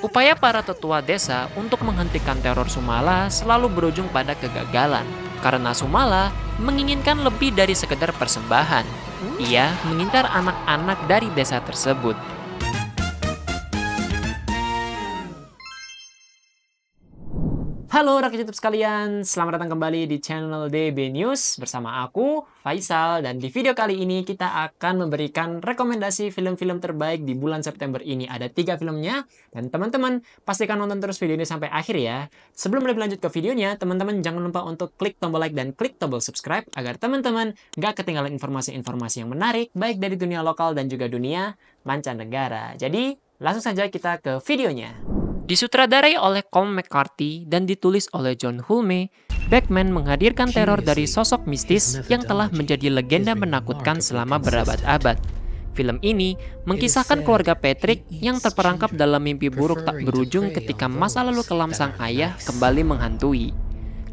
Upaya para tetua desa untuk menghentikan teror Sumala selalu berujung pada kegagalan, karena Sumala menginginkan lebih dari sekedar persembahan. Ia mengincar anak-anak dari desa tersebut. Halo rakyat YouTube sekalian, selamat datang kembali di channel DB News bersama aku, Faisal. Dan di video kali ini kita akan memberikan rekomendasi film-film terbaik di bulan September ini. Ada 3 filmnya, dan teman-teman pastikan nonton terus video ini sampai akhir ya. Sebelum lebih lanjut ke videonya, teman-teman jangan lupa untuk klik tombol like dan klik tombol subscribe agar teman-teman gak ketinggalan informasi-informasi yang menarik, baik dari dunia lokal dan juga dunia mancanegara. Jadi, langsung saja kita ke videonya. Disutradarai oleh Colm McCarthy dan ditulis oleh John Hulme, Batman menghadirkan teror dari sosok mistis yang telah menjadi legenda menakutkan selama berabad-abad. Film ini mengkisahkan keluarga Patrick yang terperangkap dalam mimpi buruk tak berujung ketika masa lalu kelam sang ayah kembali menghantui.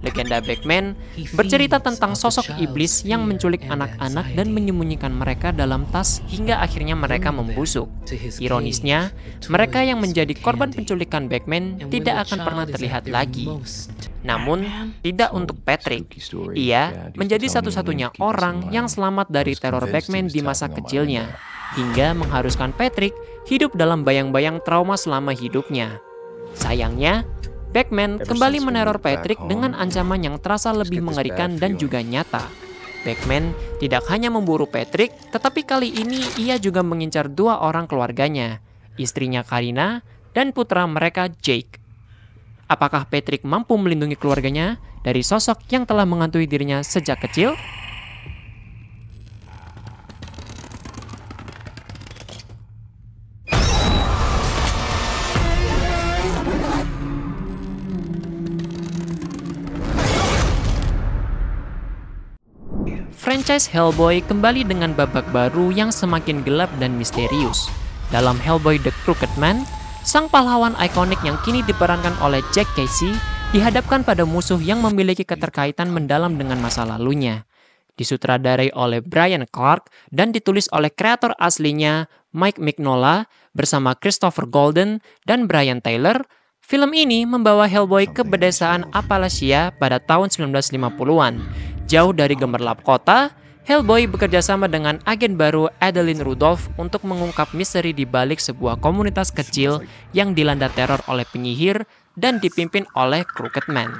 Legenda Batman bercerita tentang sosok iblis yang menculik anak-anak dan menyembunyikan mereka dalam tas hingga akhirnya mereka membusuk. Ironisnya, mereka yang menjadi korban penculikan Batman tidak akan pernah terlihat lagi. Namun, tidak untuk Patrick. Ia menjadi satu-satunya orang yang selamat dari teror Batman di masa kecilnya, hingga mengharuskan Patrick hidup dalam bayang-bayang trauma selama hidupnya. Sayangnya, Batman kembali meneror Patrick dengan ancaman yang terasa lebih mengerikan dan juga nyata. Batman tidak hanya memburu Patrick, tetapi kali ini ia juga mengincar 2 orang keluarganya, istrinya Karina dan putra mereka Jake. Apakah Patrick mampu melindungi keluarganya dari sosok yang telah menghantui dirinya sejak kecil? Franchise Hellboy kembali dengan babak baru yang semakin gelap dan misterius. Dalam Hellboy The Crooked Man, sang pahlawan ikonik yang kini diperankan oleh Jack Casey dihadapkan pada musuh yang memiliki keterkaitan mendalam dengan masa lalunya. Disutradarai oleh Brian Clark dan ditulis oleh kreator aslinya Mike Mignola bersama Christopher Golden dan Brian Taylor, film ini membawa Hellboy ke pedesaan Appalachia pada tahun 1950-an. Jauh dari gemerlap kota, Hellboy bekerjasama dengan agen baru Adeline Rudolph untuk mengungkap misteri di balik sebuah komunitas kecil yang dilanda teror oleh penyihir dan dipimpin oleh Crooked Man,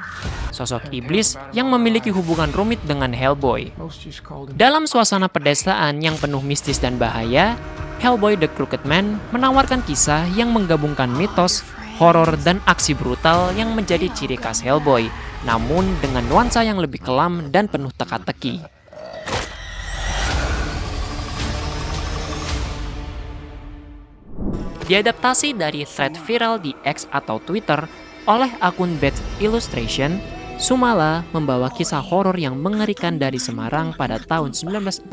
sosok iblis yang memiliki hubungan rumit dengan Hellboy. Dalam suasana pedesaan yang penuh mistis dan bahaya, Hellboy The Crooked Man menawarkan kisah yang menggabungkan mitos, horor, dan aksi brutal yang menjadi ciri khas Hellboy, namun dengan nuansa yang lebih kelam dan penuh teka-teki. Diadaptasi dari thread viral di X atau Twitter oleh akun Bad Illustration, Sumala membawa kisah horor yang mengerikan dari Semarang pada tahun 1948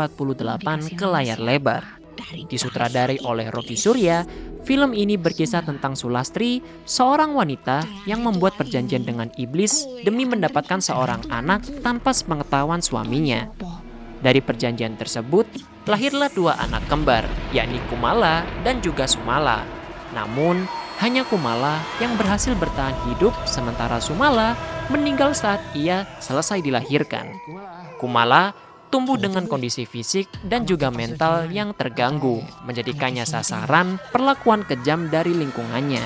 ke layar lebar. Disutradarai oleh Rocky Surya, film ini berkisah tentang Sulastri, seorang wanita yang membuat perjanjian dengan iblis demi mendapatkan seorang anak tanpa sepengetahuan suaminya. Dari perjanjian tersebut, lahirlah 2 anak kembar, yakni Kumala dan juga Sumala. Namun, hanya Kumala yang berhasil bertahan hidup, sementara Sumala meninggal saat ia selesai dilahirkan. Kumala tumbuh dengan kondisi fisik dan juga mental yang terganggu, menjadikannya sasaran perlakuan kejam dari lingkungannya.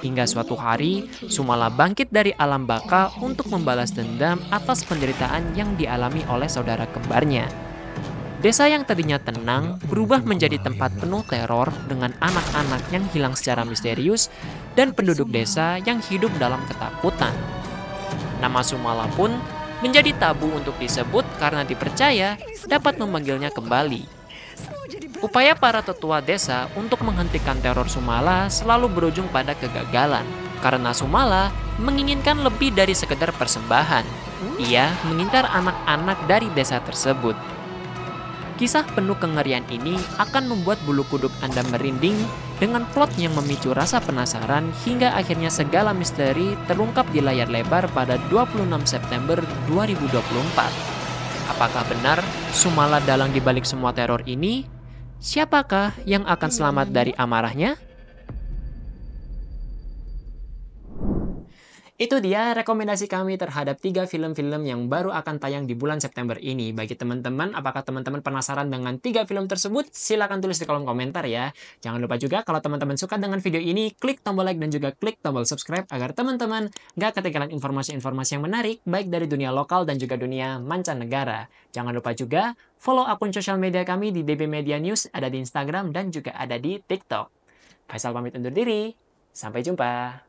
Hingga suatu hari, Sumala bangkit dari alam baka untuk membalas dendam atas penderitaan yang dialami oleh saudara kembarnya. Desa yang tadinya tenang berubah menjadi tempat penuh teror dengan anak-anak yang hilang secara misterius dan penduduk desa yang hidup dalam ketakutan. Nama Sumala pun menjadi tabu untuk disebut karena dipercaya dapat memanggilnya kembali. Upaya para tetua desa untuk menghentikan teror Sumala selalu berujung pada kegagalan, karena Sumala menginginkan lebih dari sekedar persembahan. Ia mengincar anak-anak dari desa tersebut. Kisah penuh kengerian ini akan membuat bulu kuduk Anda merinding dengan plot yang memicu rasa penasaran hingga akhirnya segala misteri terungkap di layar lebar pada 26 September 2024. Apakah benar Sumala dalang dibalik semua teror ini? Siapakah yang akan selamat dari amarahnya? Itu dia rekomendasi kami terhadap 3 film-film yang baru akan tayang di bulan September ini. Bagi teman-teman, apakah teman-teman penasaran dengan 3 film tersebut? Silahkan tulis di kolom komentar ya. Jangan lupa juga kalau teman-teman suka dengan video ini, klik tombol like dan juga klik tombol subscribe agar teman-teman nggak ketinggalan informasi-informasi yang menarik, baik dari dunia lokal dan juga dunia mancanegara. Jangan lupa juga follow akun sosial media kami di DB Media News, ada di Instagram dan juga ada di TikTok. Faisal pamit undur diri. Sampai jumpa.